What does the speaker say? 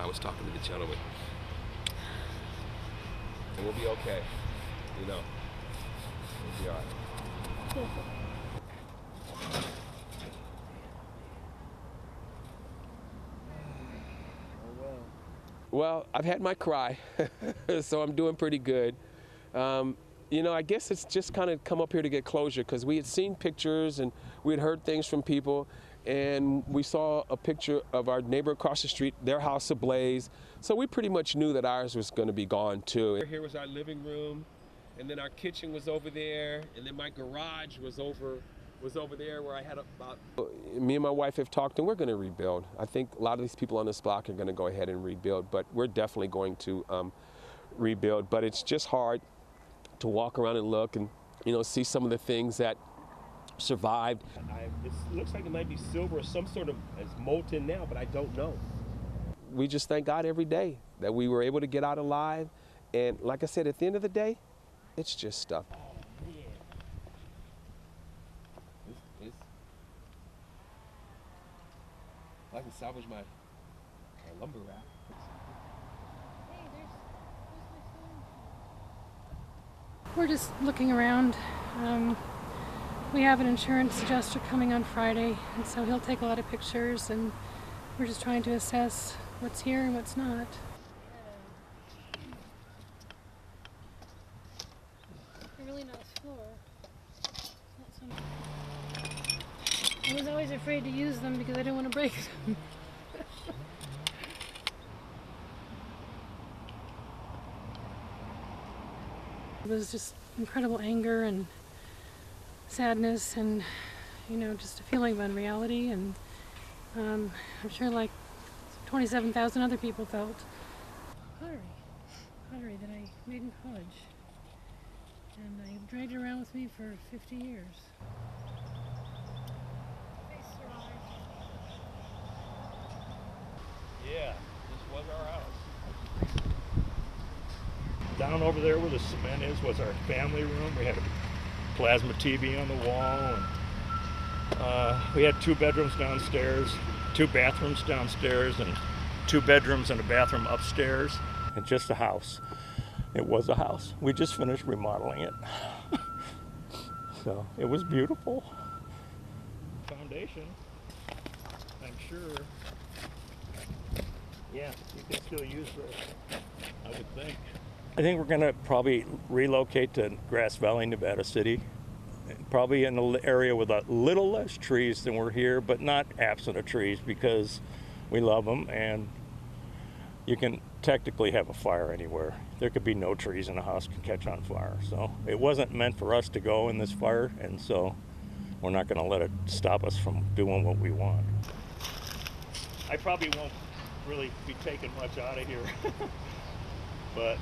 was talking to the gentleman. And we'll be okay, you know. We'll be all right. Well, I've had my cry, so I'm doing pretty good. You know, I guess it's just kind of come up here to get closure because we had seen pictures and we had heard things from people, and we saw a picture of our neighbor across the street, their house ablaze. So we pretty much knew that ours was going to be gone too. Here was our living room, and then our kitchen was over there, and then my garage was over there where I had about... Me and my wife have talked, and we're going to rebuild. I think a lot of these people on this block are going to go ahead and rebuild, but we're definitely going to rebuild. But it's just hard to walk around and look and, you know, see some of the things that survived. It looks like it might be silver or some sort of, it's molten now, but I don't know. We just thank God every day that we were able to get out alive. And like I said, at the end of the day, it's just stuff. I can salvage my lumber rack. Hey, we're just looking around. We have an insurance adjuster coming on Friday, and so he'll take a lot of pictures, and we're just trying to assess what's here and what's not. They're really not floor. I was always afraid to use them because I didn't want to break them. It was just incredible anger and sadness and, you know, just a feeling of unreality, and I'm sure like 27,000 other people felt. Pottery that I made in college, and I dragged it around with me for 50 years. Yeah, this was our house. Down over there where the cement is was our family room. We had a plasma TV on the wall, and we had 2 bedrooms downstairs, 2 bathrooms downstairs, and 2 bedrooms and a bathroom upstairs, and just a house. It was a house. We just finished remodeling it. So it was beautiful. Foundation, I'm sure. Yeah, you can still use this, I would think. I think we're going to probably relocate to Grass Valley, Nevada City. Probably in an area with a little less trees than we're here, but not absent of trees because we love them, and you can technically have a fire anywhere. There could be no trees and a house can catch on fire. So it wasn't meant for us to go in this fire, and so we're not going to let it stop us from doing what we want. I probably won't really be taking much out of here, but